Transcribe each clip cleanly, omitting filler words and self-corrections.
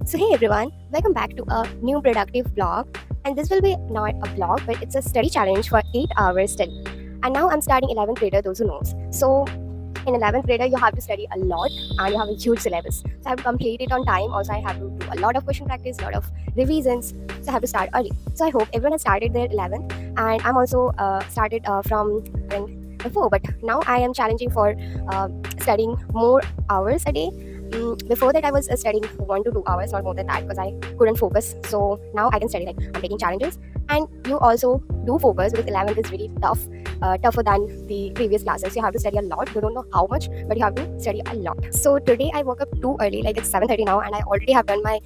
So hey everyone, welcome back to a new productive vlog. And this will be not a vlog, but it's a study challenge for 8 hours study. And now I'm starting 11th grader, those who knows. So in 11th grader, you have to study a lot and you have a huge syllabus. So I have to complete it on time. Also, I have to do a lot of question practice, a lot of revisions. So I have to start early. So I hope everyone has started their 11th. And I'm also started from before, but now I am challenging for studying more hours a day. Before that, I was studying 1 to 2 hours, not more than that, because I couldn't focus. So now I can study, like I'm taking challenges, and you also do focus because 11th is really tough, tougher than the previous classes. You have to study a lot. You don't know how much, but you have to study a lot. So today I woke up too early, like it's 7:30 now, and I already have done my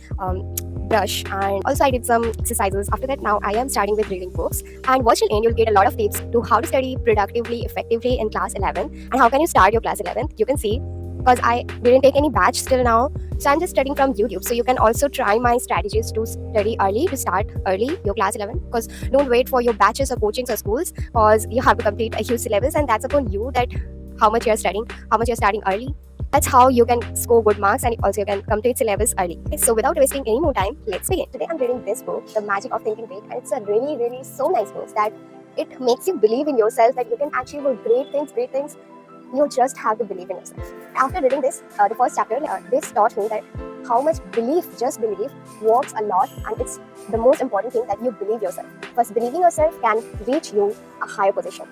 brush, and also I did some exercises. After that, now I am starting with reading books, and watch till end. You'll get a lot of tips to how to study productively, effectively in class 11, and how can you start your class 11th. You can see, because I didn't take any batch till now. So I'm just studying from YouTube. So you can also try my strategies to study early, to start early your class 11. Because don't wait for your batches or coachings or schools, because you have to complete a huge syllabus, and that's upon you that how much you're studying, how much you're starting early. That's how you can score good marks, and also you can complete syllabus early. Okay, so without wasting any more time, let's begin. Today I'm reading this book, The Magic of Thinking Big, and it's a really, really so nice book that it makes you believe in yourself that you can achieve great things, great things. You just have to believe in yourself. After reading this, the first chapter, this taught me that how much belief, just belief, works a lot, and it's the most important thing that you believe yourself. Because believing yourself can reach you a higher position.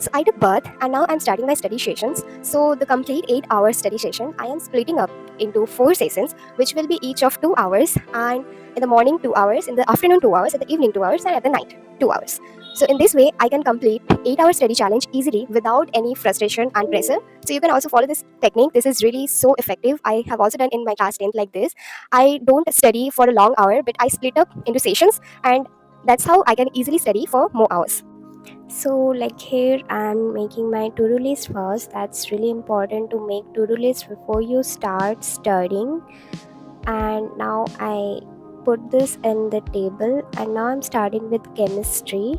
So I took birth, and now I'm starting my study sessions. So the complete 8-hour study session, I am splitting up into 4 sessions, which will be each of 2 hours, and in the morning 2 hours, in the afternoon 2 hours, in the evening 2 hours, and at the night 2 hours. So in this way, I can complete 8-hour study challenge easily without any frustration and pressure. So you can also follow this technique. This is really so effective. I have also done in my class 10th like this. I don't study for a long hour, but I split up into sessions, and that's how I can easily study for more hours. So like here I'm making my to-do list first. That's really important to make to-do list before you start studying. And now I put this in the table, and now I'm starting with chemistry.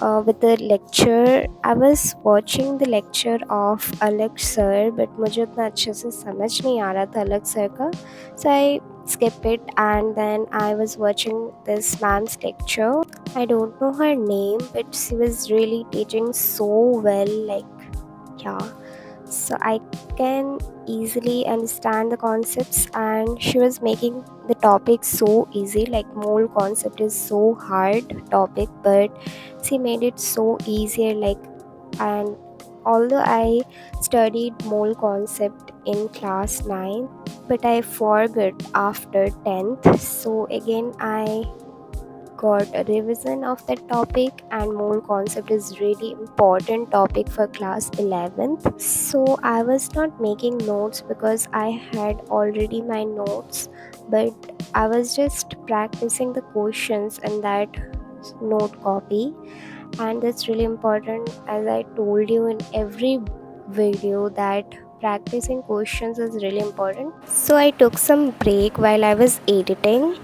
With the lecture, I was watching the lecture of अलग sir, but मुझे उतना अच्छे से समझ नहीं आ रहा था अलग sir का. So I skip it, and then I was watching this ma'am's lecture. I don't know her name, but she was really teaching so well, like, yeah. So I can easily understand the concepts, and she was making the topic so easy. Like mole concept is so hard topic, but she made it so easier. Like, and although I studied mole concept in class 9, but I forgot after 10th. So again I got a revision of that topic, and mole concept is really important topic for class 11th. So I was not making notes because I had already my notes, but I was just practicing the questions in that note copy. And that's really important, as I told you in every video, that practicing questions is really important. So I took some break while I was editing.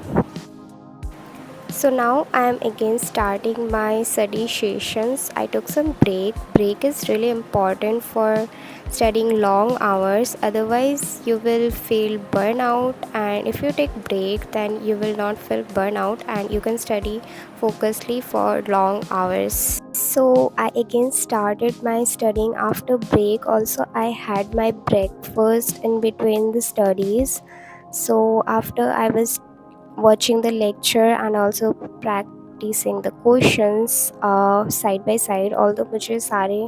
So now I am again starting my study sessions. I took some break. Break is really important for studying long hours. Otherwise you will feel burnout, and if you take break then you will not feel burnout, and you can study focusedly for long hours. So I again started my studying after break. Also I had my breakfast in between the studies. So after I was watching the lecture and also practicing the questions side by side, although मुझे सारे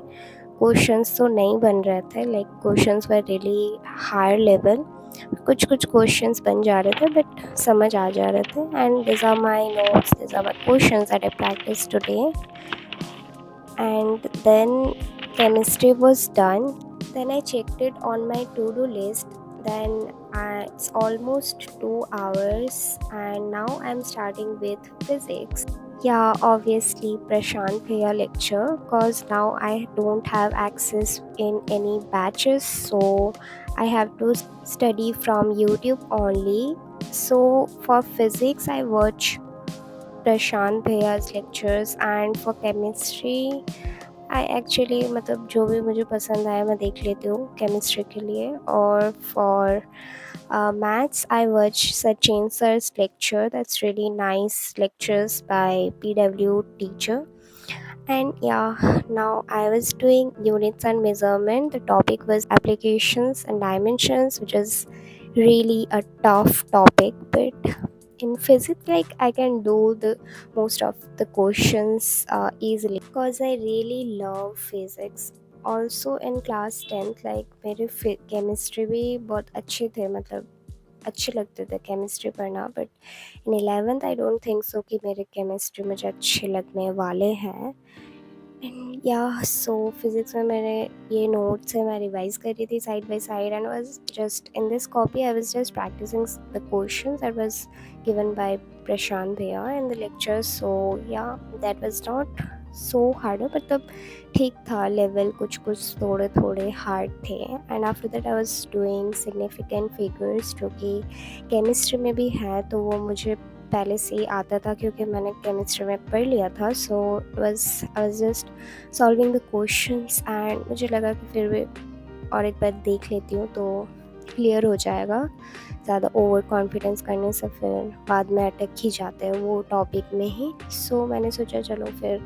questions तो नहीं बन रहे थे, like questions were really higher level. कुछ कुछ questions बन जा रहे थे, बट समझ आ जा रहे थे. And this are my notes, this are my questions that I practice today. And then chemistry was done. Then I checked it on my to-do list. Then it's almost 2 hours, and now I'm starting with physics. Yeah, obviously Prashant Bhaiya lecture, because now I don't have access in any batches, so I have to study from YouTube only. So for physics I watch Prashant भैया's lectures and for chemistry I actually मतलब जो भी मुझे पसंद आया मैं देख लेती हूँ केमिस्ट्री के लिए और for maths I watch Sachin sir's lecture. That's really nice lectures by PW teacher. And yeah, now I was doing units and measurement. The topic was applications and dimensions, which is really a tough topic, but in physics like I can do the most of the questions easily because I really love physics. Also in class 10th like मेरे chemistry भी बहुत अच्छे थे, मतलब अच्छे लगते थे chemistry पढ़ना, but in 11th I don't think so कि मेरे केमिस्ट्री मुझे अच्छे लगने वाले हैं. एंड या सो फिज़िक्स में मैंने ये नोट्स है मैं रिवाइज कर रही थी side by side and was just in this copy I was just practicing the questions that was given by Prashant भैया in the lecture. So yeah that was not so hard, मतलब ठीक था level, कुछ कुछ थोड़े थोड़े हार्ड थे. And after that I was doing significant figures जो कि केमिस्ट्री में भी है, तो वो मुझे पहले से ही आता था क्योंकि मैंने केमिस्ट्री में पढ़ लिया था. So was I was just solving the questions and मुझे लगा कि फिर भी और एक बार देख लेती हूँ तो क्लियर हो जाएगा. ज़्यादा ओवर कॉन्फिडेंस करने से फिर बाद में अटक ही जाते हैं वो टॉपिक में ही. सो मैंने सोचा चलो फिर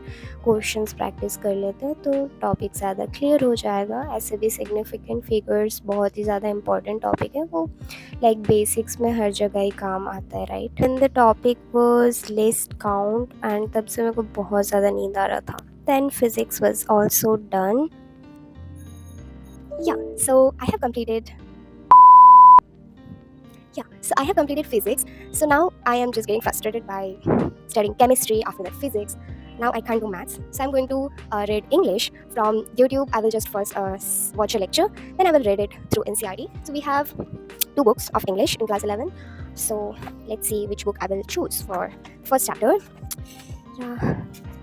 क्वेश्चंस प्रैक्टिस कर लेते हैं तो टॉपिक ज़्यादा क्लियर हो जाएगा. ऐसे भी सिग्निफिकेंट फिगर्स बहुत ही ज़्यादा इंपॉर्टेंट टॉपिक है, वो लाइक बेसिक्स में हर जगह ही काम आता है, right. And the topic was list count and तब से मेरे को बहुत ज़्यादा नींद आ रहा था. Then physics was also done. Yeah, so I have completed so I have completed physics. So now I am just getting frustrated by studying chemistry, after that physics. Now I can't do maths, so I'm going to read English from YouTube. I will just first watch a lecture, then I will read it through NCRT. So we have two books of English in class 11. So let's see which book I will choose for first chapter. Yeah.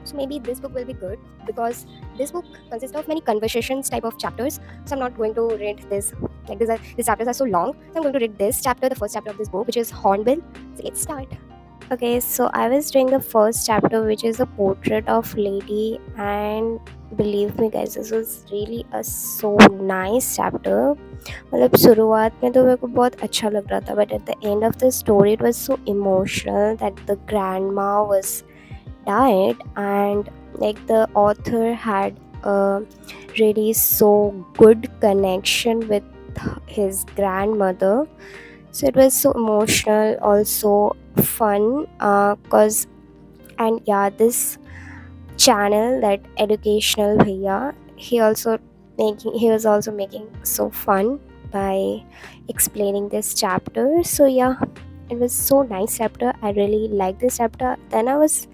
So maybe this book will be good because this book consists of many conversations type of chapters. So I'm not going to read this like these chapters are so long. So I'm going to read this chapter, the first chapter of this book, which is Hornbill. So let's start. Okay, so I was doing the first chapter, which is a portrait of lady, and believe me, guys, this was really a so nice chapter. मतलब शुरुआत में तो मेरे को बहुत अच्छा लग रहा था, but at the end of the story, it was so emotional that the grandma was died and like the author had a really so good connection with his grandmother. So it was so emotional, also fun, cause and yeah, this channel that educational bhaiya, he was also making so fun by explaining this chapter. So yeah, it was so nice chapter. I really liked this chapter. Then I was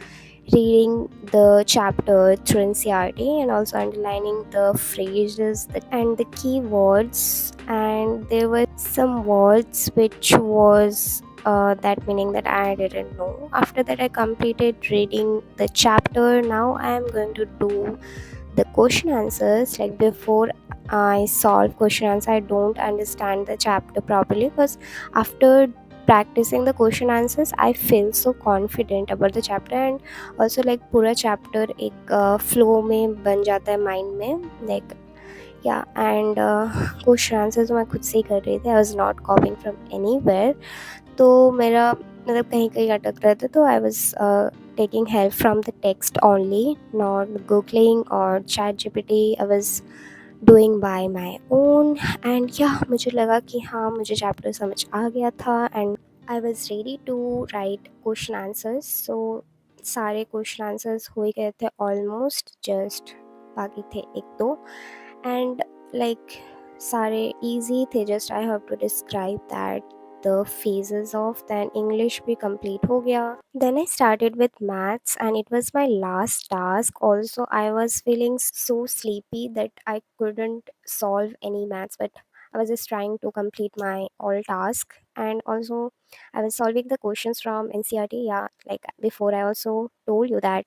reading the chapter through NCRT and also underlining the phrases and the key words, and there were some words which was that meaning that I didn't know. After that I completed reading the chapter. Now I am going to do the question answers. Like before I solve question answer I don't understand the chapter properly, because after practicing the question answers I feel so confident about the chapter, and also like पूरा chapter एक flow में बन जाता है mind में, like yeah. And question answers मैं खुद से ही कर रही थी. I was not copying from anywhere. तो मेरा मतलब कहीं कहीं अटक रहा था, तो I was taking help from the text only, not googling or chat GPT. I was doing by my own. And yeah, मुझे लगा कि हाँ मुझे चैप्टर समझ आ गया था and I was ready to write question answers. So सारे question answers हो ही गए थे almost, just बाकी थे एक दो, and like सारे easy थे, just I have to describe that the phases of. Then English भी complete हो गया. Then I started with maths and it was my last task. Also I was feeling so sleepy that I couldn't solve any maths, but I was just trying to complete my all task. And also I was solving the questions from NCRT. Yeah, like before I also told you that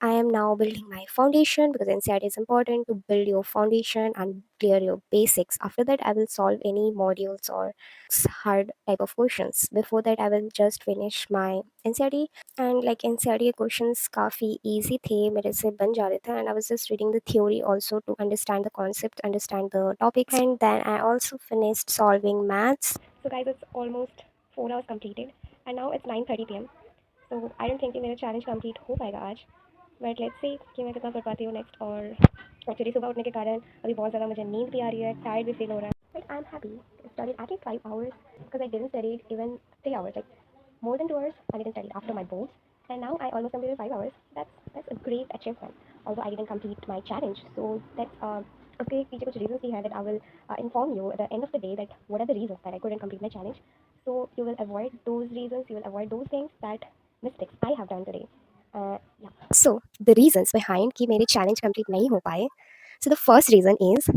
I am now building my foundation because NCERT is important to build your foundation and clear your basics. After that, I will solve any modules or hard type of questions. Before that, I will just finish my NCERT, and like NCERT questions काफ़ी easy थे मेरे से बन जा रहे थे, and I was just reading the theory also to understand the concept, understand the topics, and then I also finished solving maths. So guys, it's almost 4 hours completed, and now it's 9:30 p.m. So I don't think कि मेरा challenge complete हो पाएगा आज, but let's see कि मैं कितना कर पाती हूँ नेक्स्ट। और एक्चुअली सुबह उठने के कारण अभी बहुत ज़्यादा मुझे नींद भी आ रही है, टायर्ड भी फील हो रहा है, but I am happy studied at 5 hours because I didn't study even 3 hours, like more than 2 hours I didn't study after my boards, and now I almost completed 5 hours. That's a great achievement, although I didn't complete my challenge. So that's उसके पीछे कुछ reasons भी है that I will inform you at the end of the day that what are the reasons that I couldn't complete my challenge. So you will avoid those reasons, you will avoid those things, that mistakes I have done today. Yeah. So the reasons behind कि मेरे challenge complete नहीं हो पाए. So the first reason is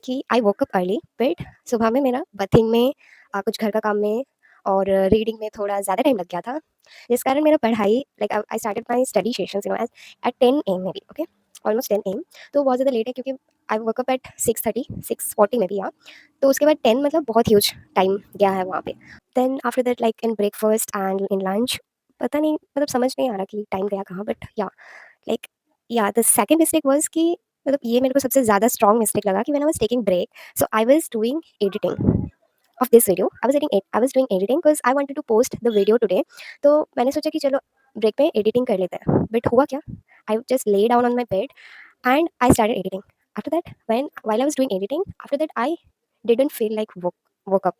कि आई woke up early, but सुबह में मेरा बथिंग में कुछ घर का काम में और रीडिंग में थोड़ा ज़्यादा टाइम लग गया था, जिस कारण मेरा पढ़ाई like I started my study sessions as at 10 AM may be, okay, almost 10 AM। तो बहुत ज़्यादा लेट है क्योंकि आई वोक अप एट 6:30 6:40 में भी, हाँ। तो उसके बाद 10 मतलब बहुत ह्यूज टाइम गया है वहाँ पे। Then after that like in breakfast and in lunch, पता नहीं मतलब समझ नहीं आ रहा कि टाइम गया कहाँ, बट या लाइक या द सेकंड मिस्टेक वाज कि मतलब ये मेरे को सबसे ज़्यादा स्ट्रॉन्ग मिस्टेक लगा कि when I was taking break, so I was doing editing of this video. I was doing editing because I wanted to post the video today. तो मैंने सोचा कि चलो ब्रेक में एडिटिंग कर लेते हैं, बट हुआ क्या, I just lay down on my bed and I started editing. After that, while I was doing editing, after that I didn't feel like woke up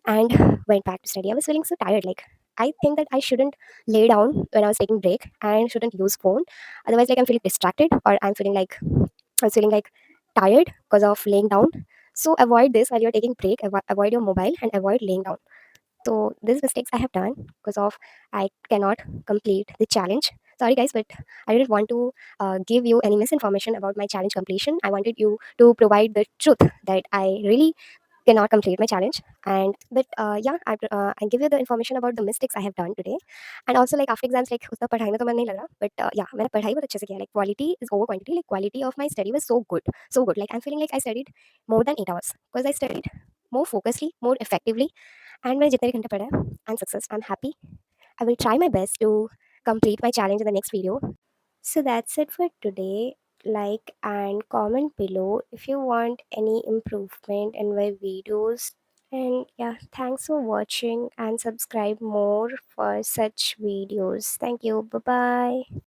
and went back to study. I was feeling so tired. Like I think that I shouldn't lay down when I was taking break and shouldn't use phone. Otherwise, like I'm feeling distracted or I'm feeling like tired because of laying down. So avoid this while you're taking break. Avoid your mobile and avoid laying down. So these mistakes I have done because of I cannot complete the challenge. Sorry guys, but I didn't want to give you any misinformation about my challenge completion. I wanted you to provide the truth that I really cannot complete my challenge. And but yeah, I give you the information about the mistakes I have done today. And also like after exams, like उतना पढ़ाई में तो मन नहीं लग रहा, but yeah, मैंने पढ़ाई बहुत अच्छे से किया. Like quality is over quantity. Like quality of my study was so good, so good. Like I'm feeling like I studied more than 8 hours because I studied more focusedly, more effectively. And मैंने जितने भी घंटे पढ़ा है, I'm success. I'm happy. I will try my best to complete my challenge in the next video. So that's it for today. Like and comment below if you want any improvement in my videos. And yeah, thanks for watching and subscribe more for such videos. Thank you. Bye bye.